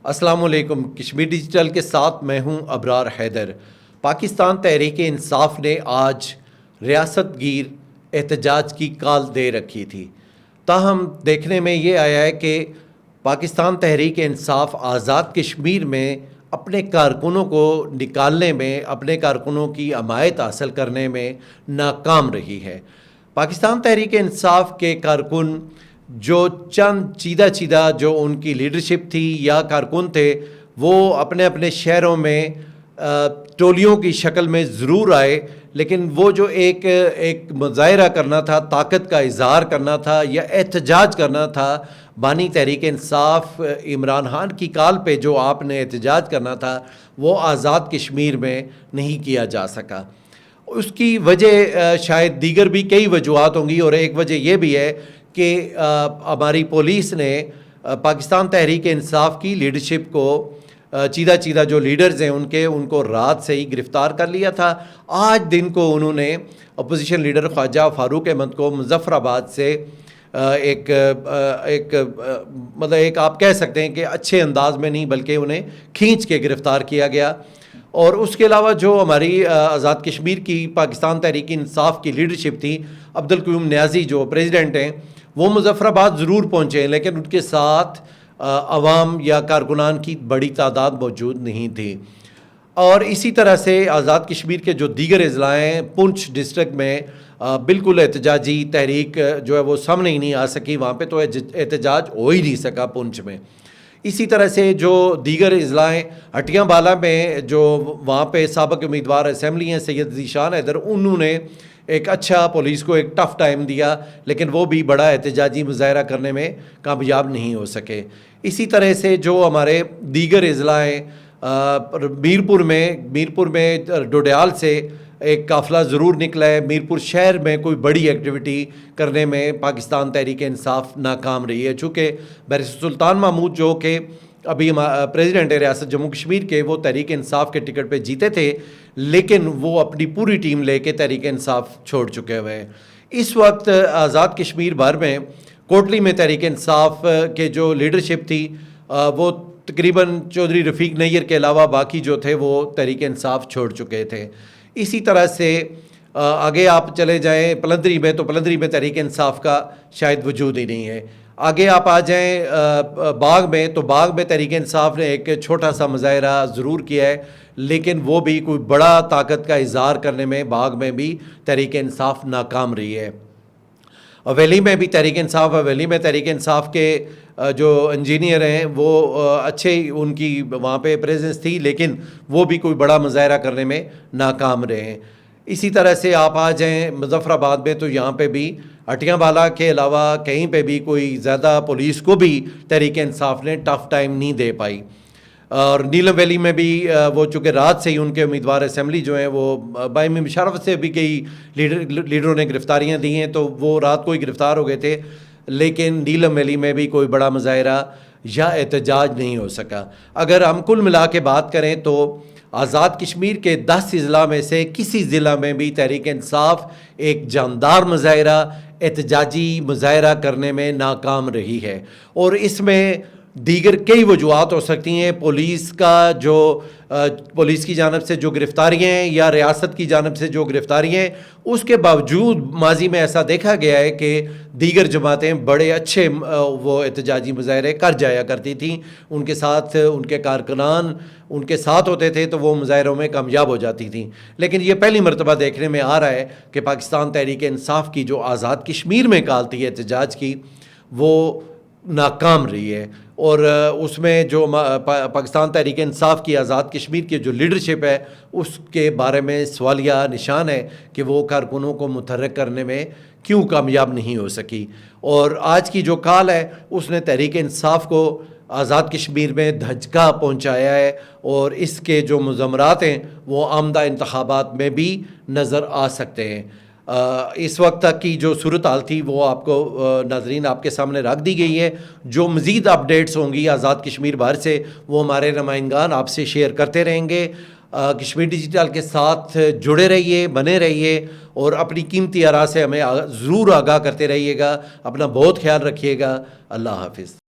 السلام علیکم۔ کشمیر ڈیجیٹل کے ساتھ میں ہوں ابرار حیدر۔ پاکستان تحریک انصاف نے آج ریاست گیر احتجاج کی کال دے رکھی تھی، تاہم دیکھنے میں یہ آیا ہے کہ پاکستان تحریک انصاف آزاد کشمیر میں اپنے کارکنوں کو نکالنے میں، اپنے کارکنوں کی حمایت حاصل کرنے میں ناکام رہی ہے۔ پاکستان تحریک انصاف کے کارکن جو چند چیدہ جو ان کی لیڈرشپ تھی یا کارکن تھے، وہ اپنے اپنے شہروں میں ٹولیوں کی شکل میں ضرور آئے، لیکن وہ جو ایک مظاہرہ کرنا تھا، طاقت کا اظہار کرنا تھا یا احتجاج کرنا تھا بانی تحریک انصاف عمران خان کی کال پہ، جو آپ نے احتجاج کرنا تھا، وہ آزاد کشمیر میں نہیں کیا جا سکا۔ اس کی وجہ شاید دیگر بھی کئی وجوہات ہوں گی، اور ایک وجہ یہ بھی ہے کہ ہماری پولیس نے پاکستان تحریک انصاف کی لیڈرشپ کو چیدہ جو لیڈرز ہیں ان کو رات سے ہی گرفتار کر لیا تھا۔ آج دن کو انہوں نے اپوزیشن لیڈر خواجہ فاروق احمد کو مظفر آباد سے ایک آپ کہہ سکتے ہیں کہ اچھے انداز میں نہیں، بلکہ انہیں کھینچ کے گرفتار کیا گیا۔ اور اس کے علاوہ جو ہماری آزاد کشمیر کی پاکستان تحریک انصاف کی لیڈرشپ تھی، عبدالقیوم نیازی جو پریزیڈنٹ ہیں، وہ مظفر آباد ضرور پہنچے ہیں، لیکن ان کے ساتھ عوام یا کارکنان کی بڑی تعداد موجود نہیں تھی۔ اور اسی طرح سے آزاد کشمیر کے جو دیگر اضلاع ہیں، پونچھ ڈسٹرکٹ میں بالکل احتجاجی تحریک جو ہے وہ سامنے ہی نہیں آ سکی، وہاں پہ تو احتجاج ہو ہی نہیں سکا پونچھ میں۔ اسی طرح سے جو دیگر اضلاع ہیں، ہٹیاں بالا میں جو وہاں پہ سابق امیدوار اسمبلی ہیں سید ذیشان حیدر، انہوں نے ایک اچھا پولیس کو ایک ٹف ٹائم دیا، لیکن وہ بھی بڑا احتجاجی مظاہرہ کرنے میں کامیاب نہیں ہو سکے۔ اسی طرح سے جو ہمارے دیگر اضلاع ہیں، میرپور میں ڈوڈیال سے ایک قافلہ ضرور نکلا ہے۔ میرپور شہر میں کوئی بڑی ایکٹیویٹی کرنے میں پاکستان تحریک انصاف ناکام رہی ہے، چونکہ بیرسٹر سلطان محمود جو کہ ابھی پریزیڈنٹ ریاست جموں کشمیر کے، وہ تحریک انصاف کے ٹکٹ پہ جیتے تھے، لیکن وہ اپنی پوری ٹیم لے کے تحریک انصاف چھوڑ چکے ہوئے ہیں۔ اس وقت آزاد کشمیر بھر میں کوٹلی میں تحریک انصاف کے جو لیڈرشپ تھی، وہ تقریباً چودھری رفیق نیر کے علاوہ باقی جو تھے وہ تحریک انصاف چھوڑ چکے تھے۔ اسی طرح سے آگے آپ چلے جائیں پلندری میں، تو پلندری میں تحریک انصاف کا شاید وجود ہی نہیں ہے۔ آگے آپ آ جائیں باغ میں، تو باغ میں تحریک انصاف نے ایک چھوٹا سا مظاہرہ ضرور کیا ہے، لیکن وہ بھی کوئی بڑا طاقت کا اظہار کرنے میں باغ میں بھی تحریک انصاف ناکام رہی ہے۔ حویلی میں بھی تحریک انصاف کے جو انجینئر ہیں، وہ اچھے ان کی وہاں پہ پریزنس تھی، لیکن وہ بھی کوئی بڑا مظاہرہ کرنے میں ناکام رہے ہیں۔ اسی طرح سے آپ آ جائیں مظفر آباد میں، تو یہاں پہ بھی ہٹیاں بالا کے علاوہ کہیں پہ بھی کوئی زیادہ پولیس کو بھی تحریک انصاف نے ٹف ٹائم نہیں دے پائی۔ اور نیلم ویلی میں بھی وہ چونکہ رات سے ہی ان کے امیدوار اسمبلی جو ہیں، وہ بائی مشرف سے بھی کئی لیڈروں نے گرفتاریاں دی ہیں، تو وہ رات کو ہی گرفتار ہو گئے تھے، لیکن نیلم ویلی میں بھی کوئی بڑا مظاہرہ یا احتجاج نہیں ہو سکا۔ اگر ہم کل ملا کے بات کریں تو آزاد کشمیر کے 10 اضلاع میں سے کسی ضلع میں بھی تحریک انصاف ایک جاندار مظاہرہ، احتجاجی مظاہرہ کرنے میں ناکام رہی ہے، اور اس میں دیگر کئی وجوہات ہو سکتی ہیں۔ پولیس کی جانب سے جو گرفتاریاں ہیں یا ریاست کی جانب سے جو گرفتاریاں ہیں، اس کے باوجود ماضی میں ایسا دیکھا گیا ہے کہ دیگر جماعتیں بڑے اچھے وہ احتجاجی مظاہرے کر جایا کرتی تھیں، ان کے ساتھ ان کے کارکنان ان کے ساتھ ہوتے تھے، تو وہ مظاہروں میں کامیاب ہو جاتی تھیں۔ لیکن یہ پہلی مرتبہ دیکھنے میں آ رہا ہے کہ پاکستان تحریک انصاف کی جو آزاد کشمیر میں کال تھی احتجاج کی، وہ ناکام رہی ہے، اور اس میں جو پاکستان تحریک انصاف کی آزاد کشمیر کی جو لیڈرشپ ہے، اس کے بارے میں سوالیہ نشان ہے کہ وہ کارکنوں کو متحرک کرنے میں کیوں کامیاب نہیں ہو سکی۔ اور آج کی جو کال ہے، اس نے تحریک انصاف کو آزاد کشمیر میں دھچکا پہنچایا ہے، اور اس کے جو مضمرات ہیں وہ آمدہ انتخابات میں بھی نظر آ سکتے ہیں۔ اس وقت تک کی جو صورتحال تھی وہ آپ کو ناظرین آپ کے سامنے رکھ دی گئی ہے۔ جو مزید اپڈیٹس ہوں گی آزاد کشمیر بھر سے، وہ ہمارے نمائندگان آپ سے شیئر کرتے رہیں گے۔ کشمیر ڈیجیٹل کے ساتھ جڑے رہیے، بنے رہیے، اور اپنی قیمتی آراء سے ہمیں ضرور آگاہ کرتے رہیے گا۔ اپنا بہت خیال رکھیے گا۔ اللہ حافظ۔